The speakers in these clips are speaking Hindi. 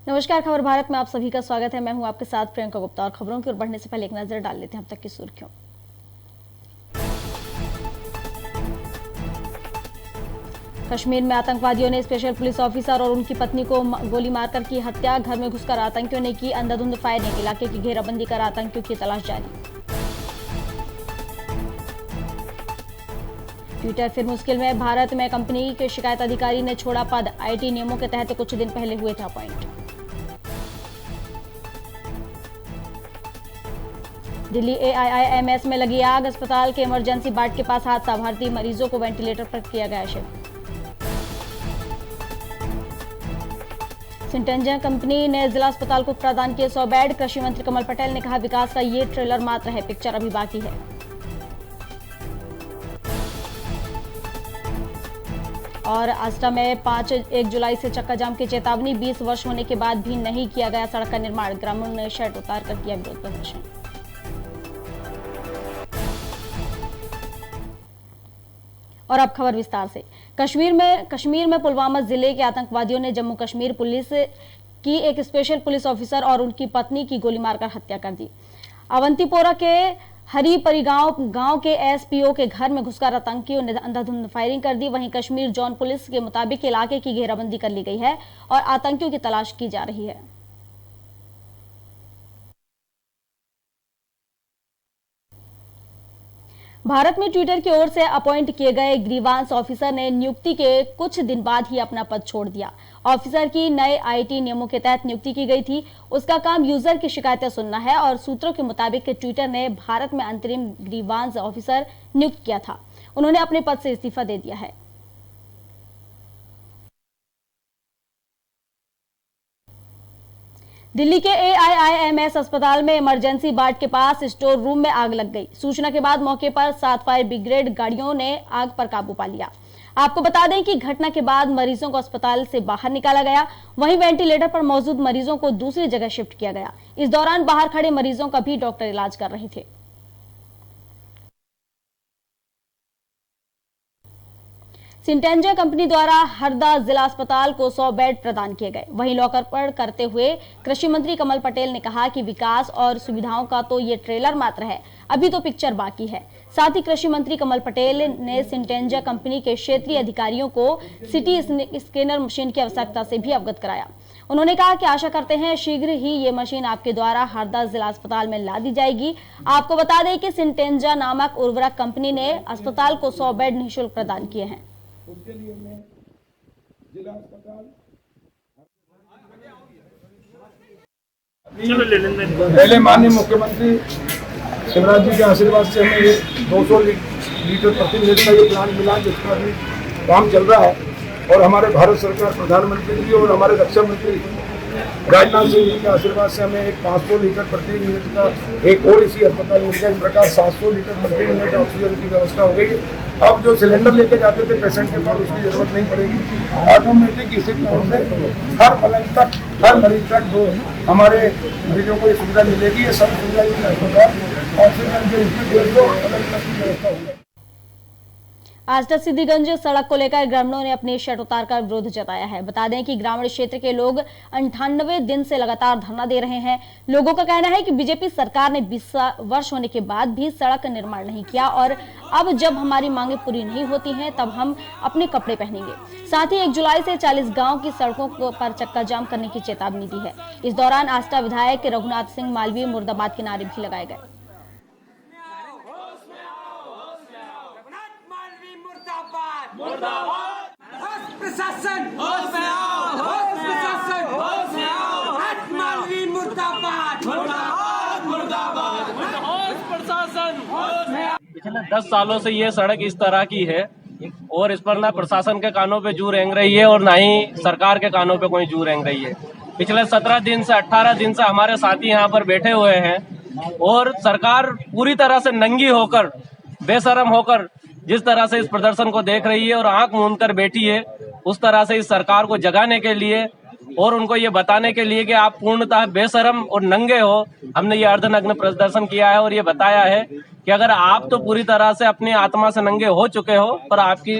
नमस्कार, खबर भारत में आप सभी का स्वागत है। मैं हूं आपके साथ प्रियंका गुप्ता और खबरों की ओर बढ़ने से पहले एक नजर डाल लेते हैं अब तक की सुर्खियों। कश्मीर में आतंकवादियों ने स्पेशल पुलिस ऑफिसर और उनकी पत्नी को गोली मारकर की हत्या। घर में घुसकर आतंकियों ने की अंधाधुंध फायरिंग। इलाके की घेराबंदी कर आतंकियों की तलाश जारी। ट्विटर फिर मुश्किल में, भारत में कंपनी के शिकायत अधिकारी ने छोड़ा पद। आईटी नियमों के तहत कुछ दिन पहले हुए थे अपॉइंट। दिल्ली AIIMS में लगी आग। अस्पताल के इमरजेंसी वार्ड के पास हादसा। भर्ती मरीजों को वेंटिलेटर पर किया गया शिफ्ट। सिंटेंजा कंपनी ने जिला अस्पताल को प्रदान किए 100 बेड। कृषि मंत्री कमल पटेल ने कहा, विकास का ये ट्रेलर मात्र है, पिक्चर अभी बाकी है। और आष्टा में 1 जुलाई से चक्का जाम की चेतावनी। 20 वर्ष होने के बाद भी नहीं किया गया सड़क का निर्माण। ग्रामीणों ने शर्ट उतार कर किया विरोध प्रदर्शन। और अब खबर विस्तार से। कश्मीर में पुलवामा जिले के आतंकवादियों ने जम्मू कश्मीर पुलिस की एक स्पेशल पुलिस ऑफिसर और उनकी पत्नी की गोली मारकर हत्या कर दी। अवंतीपोरा के हरीपरी गांव के SPO के घर में घुसकर आतंकियों ने अंधाधुंध फायरिंग कर दी। वहीं कश्मीर जोन पुलिस के मुताबिक इलाके की घेराबंदी कर ली गई है और आतंकियों की तलाश की जा रही है। भारत में ट्विटर की ओर से अपॉइंट किए गए ग्रीवांस ऑफिसर ने नियुक्ति के कुछ दिन बाद ही अपना पद छोड़ दिया। ऑफिसर की नए IT नियमों के तहत नियुक्ति की गई थी। उसका काम यूजर की शिकायतें सुनना है और सूत्रों के मुताबिक ट्विटर ने भारत में अंतरिम ग्रीवांस ऑफिसर नियुक्त किया था। उन्होंने अपने पद से इस्तीफा दे दिया है। दिल्ली के AIIMS अस्पताल में इमरजेंसी वार्ड के पास स्टोर रूम में आग लग गई। सूचना के बाद मौके पर 7 फायर ब्रिगेड गाड़ियों ने आग पर काबू पा लिया। आपको बता दें कि घटना के बाद मरीजों को अस्पताल से बाहर निकाला गया। वहीं वेंटिलेटर पर मौजूद मरीजों को दूसरी जगह शिफ्ट किया गया। इस दौरान बाहर खड़े मरीजों का भी डॉक्टर इलाज कर रहे थे। सिंटेंजा कंपनी द्वारा हरदा जिला अस्पताल को 100 बेड प्रदान किए गए। वहीं लोकार्पण करते हुए कृषि मंत्री कमल पटेल ने कहा कि विकास और सुविधाओं का तो ये ट्रेलर मात्र है, अभी तो पिक्चर बाकी है। साथ ही कृषि मंत्री कमल पटेल ने सिंटेंजा कंपनी के क्षेत्रीय अधिकारियों को सिटी स्कैनर मशीन की आवश्यकता से भी अवगत कराया। उन्होंने कहा कि आशा करते हैं शीघ्र ही ये मशीन आपके द्वारा हरदा जिला अस्पताल में ला दी जाएगी। आपको बता दें कि सिंटेंजा नामक उर्वरक कंपनी ने अस्पताल को 100 बेड निःशुल्क प्रदान किए हैं। उसके लिए मैं जिला अस्पताल पहले माननीय मुख्यमंत्री शिवराज जी के आशीर्वाद से हमें ये 200 लीटर प्रति मिनट का ये प्लांट मिला, जिसका भी काम चल रहा है। और हमारे भारत सरकार प्रधानमंत्री जी और हमारे रक्षा मंत्री राजनाथ सिंह जी के आशीर्वाद से हमें एक 500 लीटर प्रति मिनट का एक और इसी अस्पताल में इस प्रकार 700 लीटर प्रति मिनट ऑक्सीजन की व्यवस्था हो गई। अब जो सिलेंडर लेके जाते थे पेशेंट के पास, उसकी जरूरत नहीं पड़ेगी। ऑटोमेटिक इसी तौर से हर पलंग तक, हर मरीज तक जो हमारे मरीजों को ये सुविधा मिलेगी। ये सब सुविधा अस्पताल ऑक्सीजन के व्यवस्था होगी। आष्टा सिद्धिगंज सड़क को लेकर ग्रामीणों ने अपनी शर्ट उतारकर विरोध जताया है। बता दें कि ग्रामीण क्षेत्र के लोग 98 दिन से लगातार धरना दे रहे हैं। लोगों का कहना है कि बीजेपी सरकार ने 20 वर्ष होने के बाद भी सड़क निर्माण नहीं किया और अब जब हमारी मांगे पूरी नहीं होती हैं तब हम अपने कपड़े पहनेंगे। साथ ही 1 जुलाई से 40 गाँव की सड़कों पर चक्का जाम करने की चेतावनी दी है। इस दौरान आष्टा विधायक रघुनाथ सिंह मालवीय मुर्दाबाद के नारे भी लगाए गए। प्रशासन होश में आओ, प्रशासन होश में आओ, हट मालवीय मुर्दाबाद, मुर्दाबाद, मुर्दाबाद, प्रशासन होश में आओ। पिछले 10 सालों से ये सड़क इस तरह की है और इस पर ना प्रशासन के कानों पे जू रेंग रही है और ना ही सरकार के कानों पे कोई जू रेंग रही है। पिछले 17 दिन से 18 दिन से हमारे साथी यहाँ पर बैठे हुए हैं और सरकार पूरी तरह से नंगी होकर, बेशरम होकर जिस तरह से इस प्रदर्शन को देख रही है और आंख मूंद कर बैठी है, उस तरह से इस सरकार को जगाने के लिए और उनको ये बताने के लिए कि आप पूर्णतः बेशरम और नंगे हो, हमने ये अर्धनग्न प्रदर्शन किया है और ये बताया है कि अगर आप तो पूरी तरह से अपनी आत्मा से नंगे हो चुके हो, पर आपकी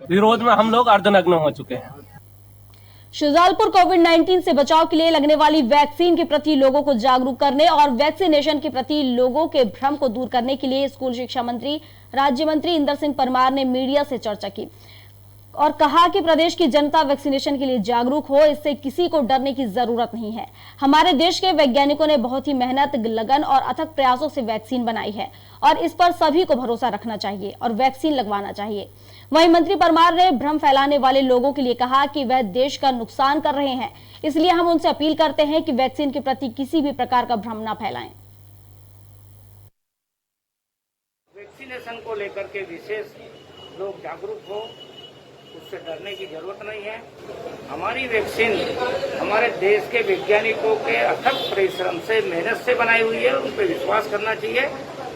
विरोध में हम लोग अर्धनग्न हो चुके हैं। शुजालपुर कोविड-19 से बचाव के लिए लगने वाली वैक्सीन के प्रति लोगों को जागरूक करने और वैक्सीनेशन के प्रति लोगों के भ्रम को दूर करने के लिए स्कूल शिक्षा मंत्री राज्य मंत्री इंदर सिंह परमार ने मीडिया से चर्चा की और कहा कि प्रदेश की जनता वैक्सीनेशन के लिए जागरूक हो, इससे किसी को डरने की जरूरत नहीं है। हमारे देश के वैज्ञानिकों ने बहुत ही मेहनत, लगन और अथक प्रयासों से वैक्सीन बनाई है और इस पर सभी को भरोसा रखना चाहिए और वैक्सीन लगवाना चाहिए। वहीं मंत्री परमार ने भ्रम फैलाने वाले लोगों के लिए कहा कि वह देश का नुकसान कर रहे हैं, इसलिए हम उनसे अपील करते हैं कि वैक्सीन के प्रति किसी भी प्रकार का भ्रम न फैलाएं। वैक्सीनेशन को लेकर के विशेष लोग जागरूक हो, उससे डरने की जरूरत नहीं है। हमारी वैक्सीन हमारे देश के वैज्ञानिकों के अथक परिश्रम से, मेहनत से बनाई हुई है, उन पर विश्वास करना चाहिए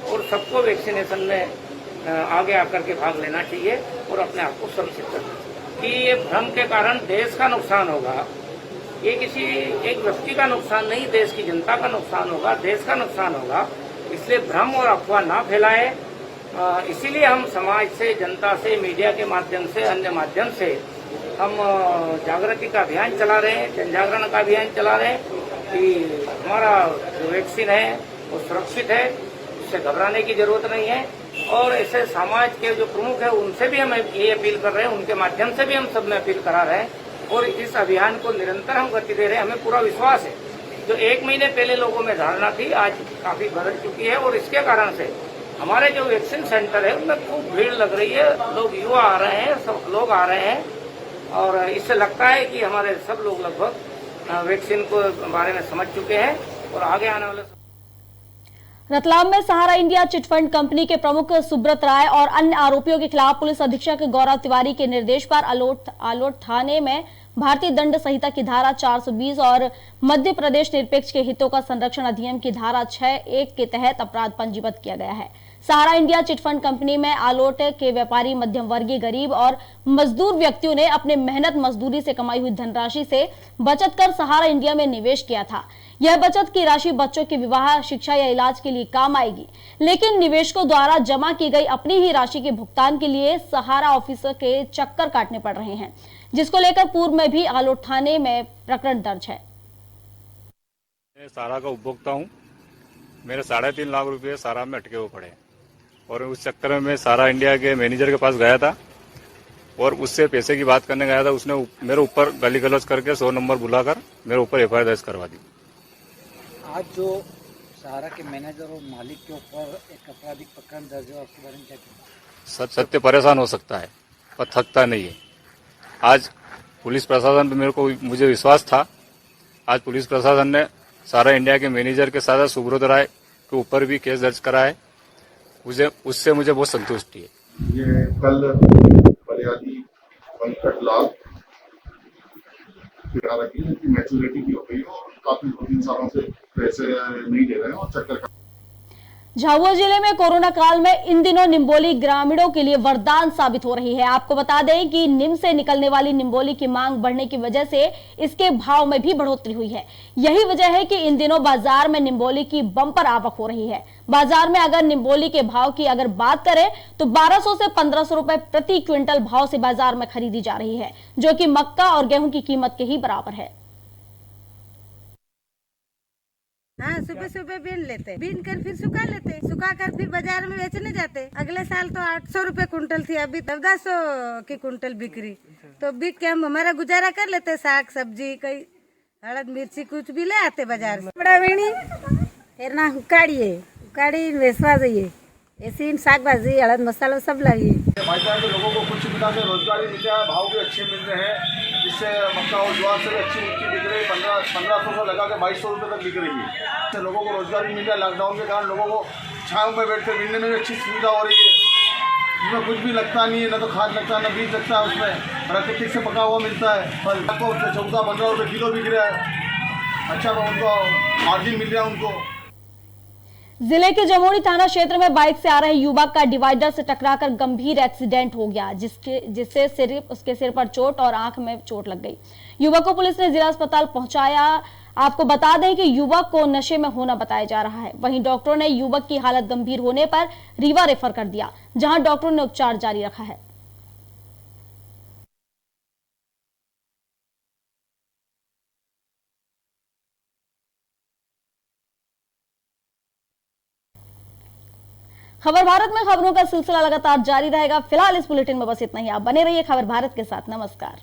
और सबको वैक्सीनेशन में आगे आकर के भाग लेना चाहिए और अपने आप को सुरक्षित करना चाहिए। कि ये भ्रम के कारण देश का नुकसान होगा, ये किसी एक व्यक्ति का नुकसान नहीं, देश की जनता का नुकसान होगा, देश का नुकसान होगा। इसलिए भ्रम और अफवाह ना फैलाए। इसीलिए हम समाज से, जनता से, मीडिया के माध्यम से, अन्य माध्यम से हम जागृति का अभियान चला रहे हैं, जन जागरण का अभियान चला रहे हैं कि हमारा जो वैक्सीन है वो सुरक्षित है, उससे घबराने की जरूरत नहीं है। और ऐसे समाज के जो प्रमुख है उनसे भी हम ये अपील कर रहे हैं, उनके माध्यम से भी हम सब में अपील करा रहे हैं और इस अभियान को निरंतर हम गति दे रहे हैं। हमें पूरा विश्वास है, जो 1 महीने पहले लोगों में धारणा थी आज काफी बदल चुकी है और इसके कारण से हमारे जो वैक्सीन सेंटर है उनमें खूब भीड़ लग रही है। लोग युवा आ रहे हैं, सब लोग आ रहे हैं और इससे लगता है कि हमारे सब लोग लगभग वैक्सीन को बारे में समझ चुके हैं और आगे आने वाले। रतलाम में सहारा इंडिया चिटफंड कंपनी के प्रमुख सुब्रत राय और अन्य आरोपियों के खिलाफ पुलिस अधीक्षक गौरव तिवारी के निर्देश पर आलोट थाने में भारतीय दंड संहिता की धारा 420 और मध्य प्रदेश निरपेक्ष के हितों का संरक्षण अधिनियम की धारा 6(1) के तहत अपराध पंजीबद्ध किया गया है। सहारा इंडिया चिटफंड कंपनी में आलोट के व्यापारी, मध्यम वर्गीय, गरीब और मजदूर व्यक्तियों ने अपने मेहनत मजदूरी से कमाई हुई धनराशि से बचत कर सहारा इंडिया में निवेश किया था। यह बचत की राशि बच्चों के विवाह, शिक्षा या इलाज के लिए काम आएगी, लेकिन निवेशकों द्वारा जमा की गई अपनी ही राशि के भुगतान के लिए सहारा ऑफिसर के चक्कर काटने पड़ रहे हैं, जिसको लेकर पूर्व में भी आलोट थाने में प्रकरण दर्ज है। मैं सहारा का उपभोक्ता हूँ। मेरे 3.5 लाख रुपए सहारा में अटके हुए पड़े और उस चक्कर में मैं सहारा इंडिया के मैनेजर के पास गया था और उससे पैसे की बात करने गया था। उसने मेरे ऊपर गाली गलौज करके 100 नंबर बुलाकर मेरे ऊपर FIR दर्ज करवा दी। आज जो सहारा के मैनेजर और मालिक के ऊपर एक आपराधिक प्रकरण दर्ज है, आपके बारे में क्या कहना? सत्य परेशान हो सकता है पर थकता नहीं है। आज पुलिस प्रशासन पे मुझे विश्वास था। आज पुलिस प्रशासन ने सहारा इंडिया के मैनेजर के साथ सुब्रत राय के ऊपर भी केस दर्ज करा है। उससे मुझे बहुत संतुष्टि है। ये कल बलियादी लाल की मैच्योरिटी भी हो गई और काफी 2-3 सालों से पैसे नहीं दे रहे हैं और चक्कर। झाबुआ जिले में कोरोना काल में इन दिनों निम्बोली ग्रामीणों के लिए वरदान साबित हो रही है। आपको बता दें कि नीम से निकलने वाली निम्बोली की मांग बढ़ने की वजह से इसके भाव में भी बढ़ोतरी हुई है। यही वजह है कि इन दिनों बाजार में निम्बोली की बम्पर आवक हो रही है। बाजार में अगर निम्बोली के भाव की अगर बात करें तो 1200 से 1500 रुपए प्रति क्विंटल भाव से बाजार में खरीदी जा रही है, जो कि मक्का और गेहूं की कीमत के ही बराबर है। हाँ, सुबह सुबह बीन कर फिर सुखा लेते, सुखा कर फिर बाजार में बेचने जाते। अगले साल तो 800 रुपए कुंटल थी, अभी 1400 की कुंटल बिक्री। तो बिक के हम हमारा गुजारा कर लेते। साग सब्जी, कई हल्द मिर्ची कुछ भी ले आते बाजार से। बड़ा वेणी फिर ना उकाड़ी वेसवा जाइए, ऐसी शाक भाजी, हल्द मसाला सब लाइए। लोगों को कुछ मिला के रोजगारी मिल रहा है, भाव भी अच्छे मिल रहे हैं, जिससे मक्का और ज्वार से भी अच्छी बिक रही है। 1500 से लगा के 2200 रुपये तक बिक रही है। लोगों को रोजगार भी मिल रहा है। लॉकडाउन के कारण लोगों को छाँव में बैठ कर बिनने में भी अच्छी सुविधा हो रही है। उसमें कुछ भी लगता नहीं है, ना तो खाद लगता है, ना बीज लगता है। उसमें प्राकृतिक से पका हुआ मिलता है। फल आपको 14-15 रुपये किलो बिक रहा है। अच्छा उनको मार्जिन मिल रहा है उनको। जिले के जमोड़ी थाना क्षेत्र में बाइक से आ रहे युवक का डिवाइडर से टकराकर गंभीर एक्सीडेंट हो गया, जिससे उसके सिर पर चोट और आंख में चोट लग गई। युवक को पुलिस ने जिला अस्पताल पहुंचाया। आपको बता दें कि युवक को नशे में होना बताया जा रहा है। वहीं डॉक्टरों ने युवक की हालत गंभीर होने पर रीवा रेफर कर दिया, जहां डॉक्टरों ने उपचार जारी रखा है। खबर भारत में खबरों का सिलसिला लगातार जारी रहेगा। फिलहाल इस बुलेटिन में बस इतना ही। आप बने रहिए खबर भारत के साथ। नमस्कार।